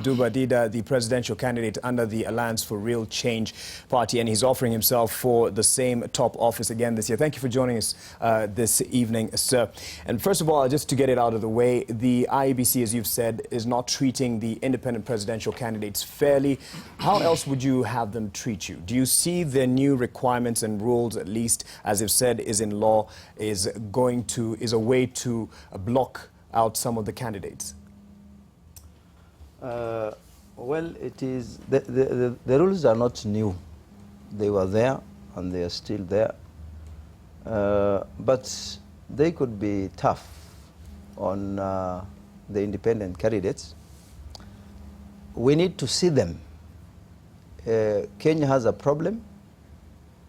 Abduba Dida, the presidential candidate under the Alliance for Real Change party, and he's offering himself for the same top office again this year. Thank you for joining us this evening, sir. And first of all, just to get it out of the way, the IEBC, as you've said, is not treating the independent presidential candidates fairly. How else would you have them treat you? Do you see their new requirements and rules, at least as they've said is in law, is a way to block out some of the candidates? Well, it is the rules are not new. They were there and they are still there. But they could be tough on the independent candidates. We need to see them. Kenya has a problem,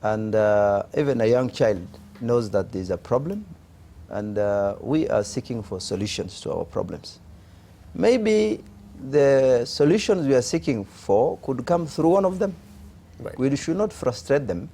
and even a young child knows that there's a problem, and we are seeking for solutions to our problems. Maybe the solutions we are seeking for could come through one of them. Right. We should not frustrate them.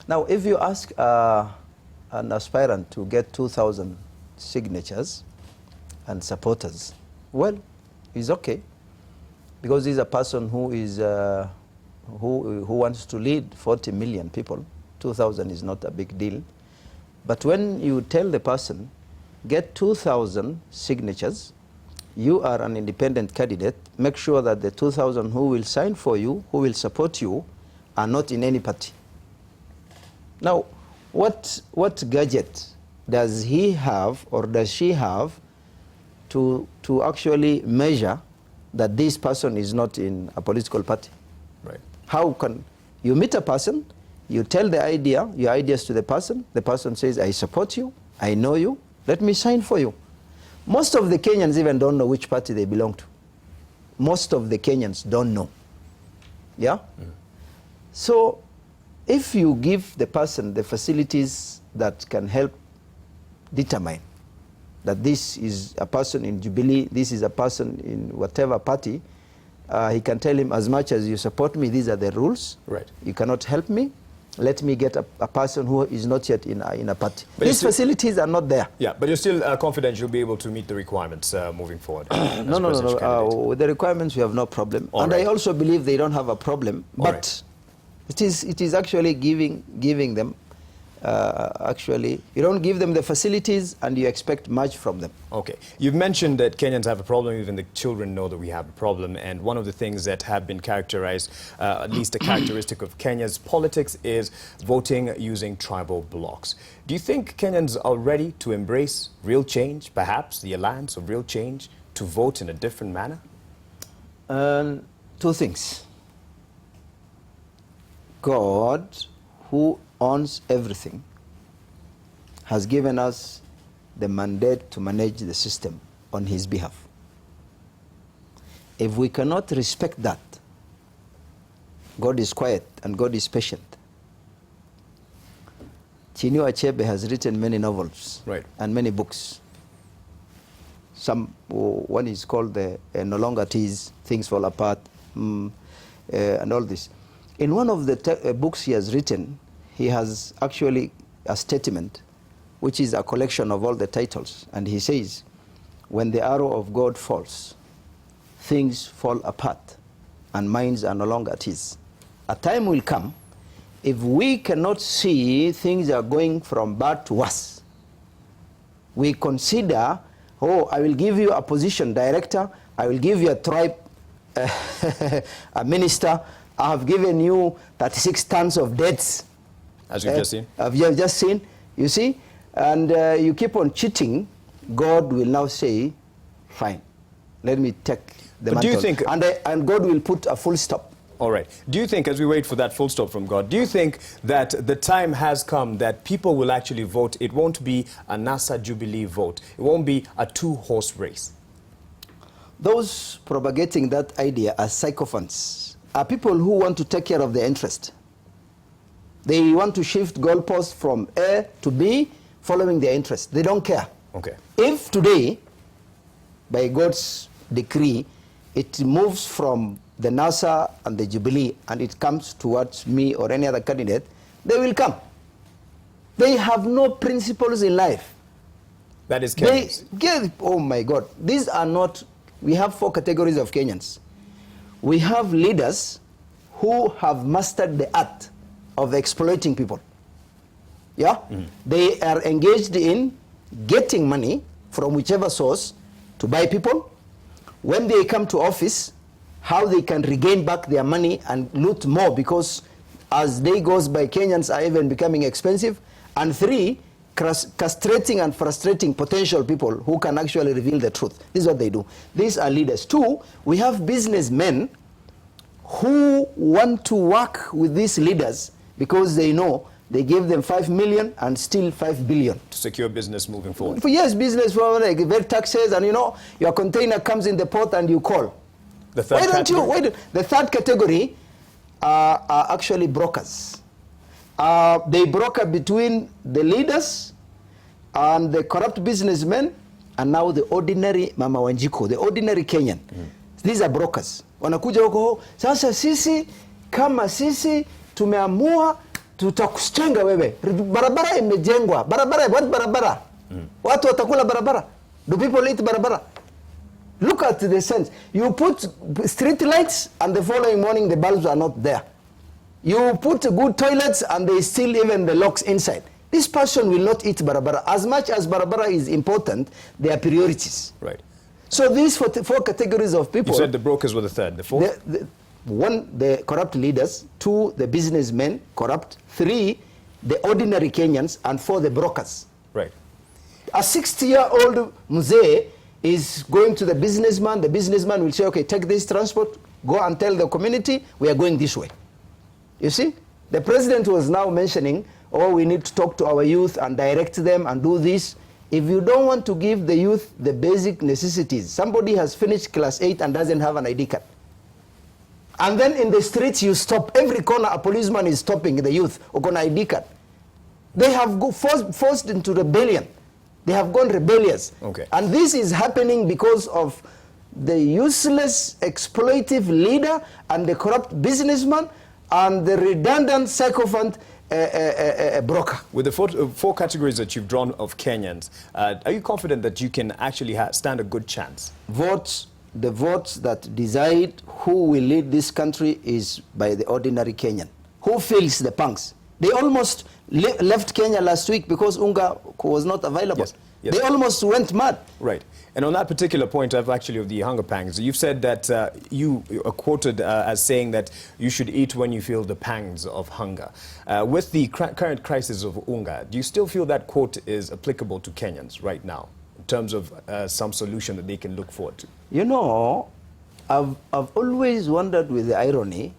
Now, if you ask an aspirant to get 2,000 signatures and supporters, well, it's okay, because he's a person who is who wants to lead 40 million people. 2,000 is not a big deal. But when you tell the person, get 2,000 signatures, you are an independent candidate, make sure that the 2,000 who will sign for you, who will support you, are not in any party. Now, what gadget does he have or does she have to actually measure that this person is not in a political party? Right. How can you meet a person, you tell your ideas to the person says, I support you, I know you, let me sign for you. Most of the Kenyans even don't know which party they belong to. Most of the Kenyans don't know. Yeah? Mm. So if you give the person the facilities that can help determine that this is a person in Jubilee, this is a person in whatever party, he can tell him, as much as you support me, these are the rules. Right. You cannot help me. Let me get a person who is not yet in a party. But these facilities are not there. Yeah, but you're still confident you'll be able to meet the requirements moving forward? No. With the requirements, we have no problem. And I also believe they don't have a problem. But it is actually giving them, actually, you don't give them the facilities and you expect much from them. Okay. You've mentioned that Kenyans have a problem, even the children know that we have a problem, and one of the things that have been characterized, at least a characteristic of Kenya's politics, is voting using tribal blocks. Do you think Kenyans are ready to embrace real change, perhaps the alliance of real change, to vote in a different manner? Two things. God, who owns everything, has given us the mandate to manage the system on his behalf. If we cannot respect that, God is quiet and God is patient. Chinua Achebe has written many novels and many books. One is called No Longer Tease, Things Fall Apart, and all this. In one of the books he has written, he has actually a statement, which is a collection of all the titles. And he says, when the arrow of God falls, things fall apart, and minds are no longer at ease. A time will come, if we cannot see things are going from bad to worse, we consider, oh, I will give you a position director, I will give you a tribe, a minister, I have given you 36 tons of debts. As you've just seen? You've just seen, you see? And you keep on cheating, God will now say, fine, let me take the mantle. Do you think, and God will put a full stop. All right. Do you think, as we wait for that full stop from God, do you think that the time has come that people will actually vote? It won't be a NASA Jubilee vote. It won't be a two-horse race. Those propagating that idea are sycophants, are people who want to take care of their interest. They want to shift goalposts from A to B, following their interest. They don't care. Okay. If today, by God's decree, it moves from the NASA and the Jubilee and it comes towards me or any other candidate, they will come. They have no principles in life. That is Kenyans. Oh my God. These are not, we have 4 categories of Kenyans. we have leaders who have mastered the art of exploiting people. Yeah? They are engaged in getting money from whichever source to buy people. When they come to office, how they can regain back their money and loot more, because as day goes by, Kenyans are even becoming expensive. And 3, castrating and frustrating potential people who can actually reveal the truth. This is what they do. These are leaders. 2, we have businessmen who want to work with these leaders because they know they gave them 5 million and still 5 billion. To secure business moving forward. Yes, business, like very taxes, and your container comes in the port and you call. The third category? The third category are actually brokers. They broker between the leaders and the corrupt businessmen, and now the ordinary Mama Wanjiko, the ordinary Kenyan. These are brokers. Wanakuja huko, sasa sisi kama sisi tumeamua tutakuchenga wewe. Barabara imejengwa. Barabara. Watu watakula barabara. Do people eat barabara? Look at the sense. You put street lights and the following morning the bulbs are not there. You put good toilets and they still even the locks inside. This person will not eat barabara. As much as barabara is important, they are priorities. Right. So these 4 categories of people. You said the brokers were the third. The fourth? 1, the corrupt leaders. 2, the businessmen, corrupt. 3, the ordinary Kenyans. And 4, the brokers. Right. A 60-year-old mzee is going to the businessman. The businessman will say, okay, take this transport, go and tell the community, we are going this way. You see? The president was now mentioning, oh, we need to talk to our youth and direct them and do this. If you don't want to give the youth the basic necessities, somebody has finished class 8 and doesn't have an ID card. And then in the streets you stop, every corner a policeman is stopping the youth who got an ID card. They have forced into rebellion. They have gone rebellious. Okay. And this is happening because of the useless, exploitive leader and the corrupt businessman and the redundant sycophant broker. With the 4 categories that you've drawn of Kenyans, are you confident that you can actually stand a good chance? The votes that decide who will lead this country is by the ordinary Kenyan. Who feels the punks? They almost left Kenya last week because unga was not available. Yes. They almost went mad. Right. And on that particular point of the hunger pangs, you've said that you are quoted as saying that you should eat when you feel the pangs of hunger. With the current crisis of unga, do you still feel that quote is applicable to Kenyans right now in terms of some solution that they can look forward to? I've always wondered with the irony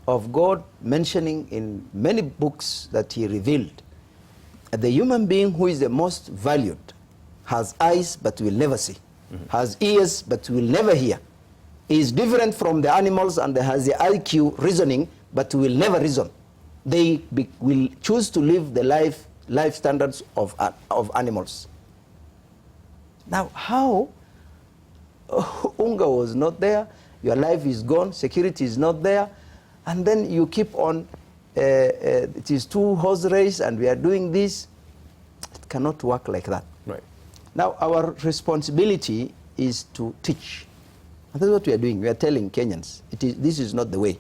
of God mentioning in many books that he revealed, the human being who is the most valued has eyes but will never see, has ears but will never hear, is different from the animals and has the IQ reasoning but will never reason. They will choose to live the life standards of animals. Now, how unga was not there, your life is gone, security is not there, and then you keep on, it is 2-horse race and we are doing this. It cannot work like that. Right. Now, our responsibility is to teach. And that's what we are doing. We are telling Kenyans, this is not the way.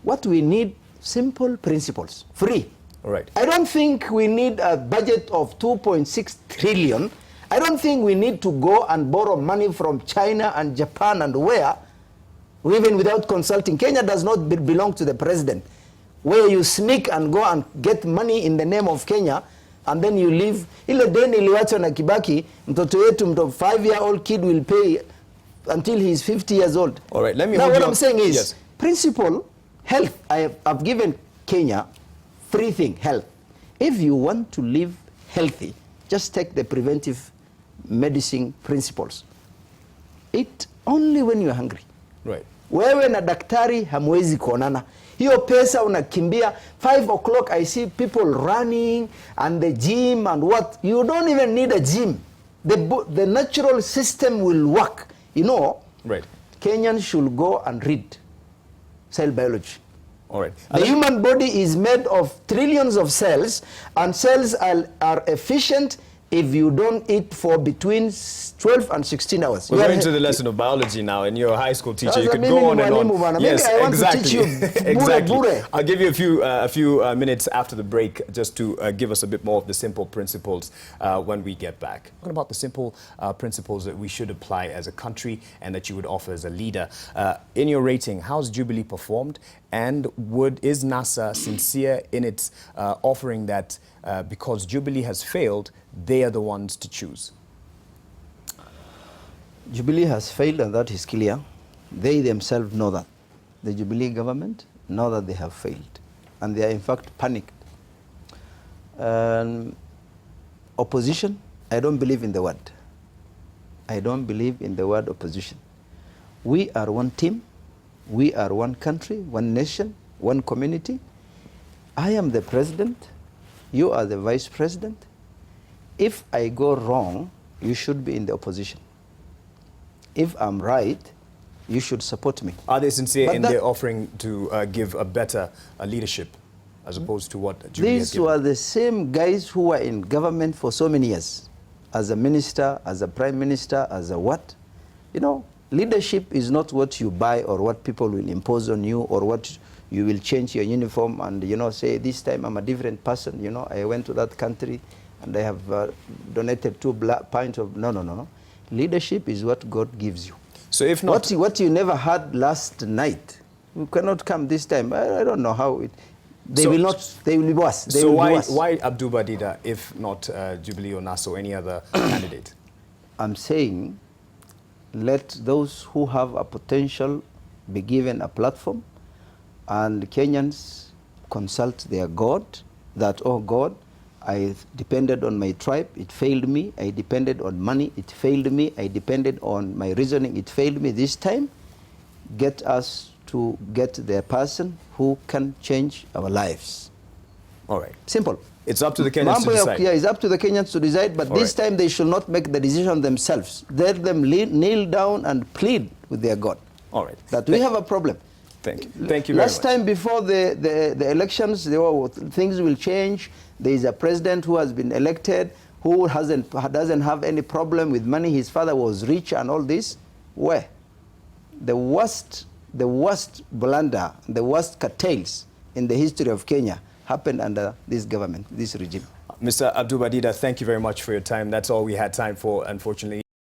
What we need, simple principles, free. All right. I don't think we need a budget of 2.6 trillion. I don't think we need to go and borrow money from China and Japan and where, even without consulting. Kenya does not belong to the president, where you sneak and go and get money in the name of Kenya, and then you leave. Ile deni iliwachwa na Kibaki, mtoto wetu, 5-year-old kid will pay until he's 50 years old. All right, let me now hold what you I'm on. saying is, yes. Principle, health. I've given Kenya free thing, health. If you want to live healthy, just take the preventive medicine principles. Eat only when you're hungry. Right. Wewe na daktari hamwezi kuonana. Hiyo pesa unakimbia. 5 o'clock I see people running and the gym and what. You don't even need a gym. The natural system will work. Right. Kenyans should go and read cell biology. All right. The human body is made of trillions of cells, and cells are efficient if you don't eat for between 12 and 16 hours. We're going to the lesson of biology now, and you're a high school teacher. You could go on and on. Yes, exactly. Exactly. I'll give you a few minutes after the break just to give us a bit more of the simple principles when we get back. What about the simple principles that we should apply as a country and that you would offer as a leader? In your rating, how's Jubilee performed? And is NASA sincere in its offering that because Jubilee has failed, they are the ones to choose? Jubilee has failed, and that is clear. They themselves know that. The Jubilee government know that they have failed, and they are in fact panicked. Opposition, I don't believe in the word. I don't believe in the word opposition. We are one team. We are one country, one nation, one community. I am the president. You are the vice president. If I go wrong, you should be in the opposition. If I'm right, you should support me. Are they sincere in their offering to give a better leadership as opposed to what Jubilee has given? These were the same guys who were in government for so many years, as a minister, as a prime minister, as a what? You know, leadership is not what you buy or what people will impose on you or what you will change your uniform and, you know, say, this time I'm a different person. You know, I went to that country and I have donated 2 pints of... No. Leadership is what God gives you. So if not... What you never had last night, you cannot come this time. I don't know how it... They will be worse. So why Abduba Dida, if not Jubilee or NASA or any other candidate? I'm saying, let those who have a potential be given a platform, and Kenyans consult their God, that, oh God, I depended on my tribe, it failed me. I depended on money, it failed me. I depended on my reasoning, it failed me. This time, get us to get the person who can change our lives. All right. Simple. It's up to the Kenyans to decide. Yeah, it's up to the Kenyans to decide, but this time they should not make the decision themselves. Let them kneel down and plead with their God. All right. That we have a problem. Thank you. Thank you very much. Last time before the elections, things will change. There is a president who has been elected who doesn't have any problem with money. His father was rich and all this. Where? The worst blunder, the worst cartels in the history of Kenya happened under this government, this regime. Mr. Abduba Dida, thank you very much for your time. That's all we had time for, unfortunately.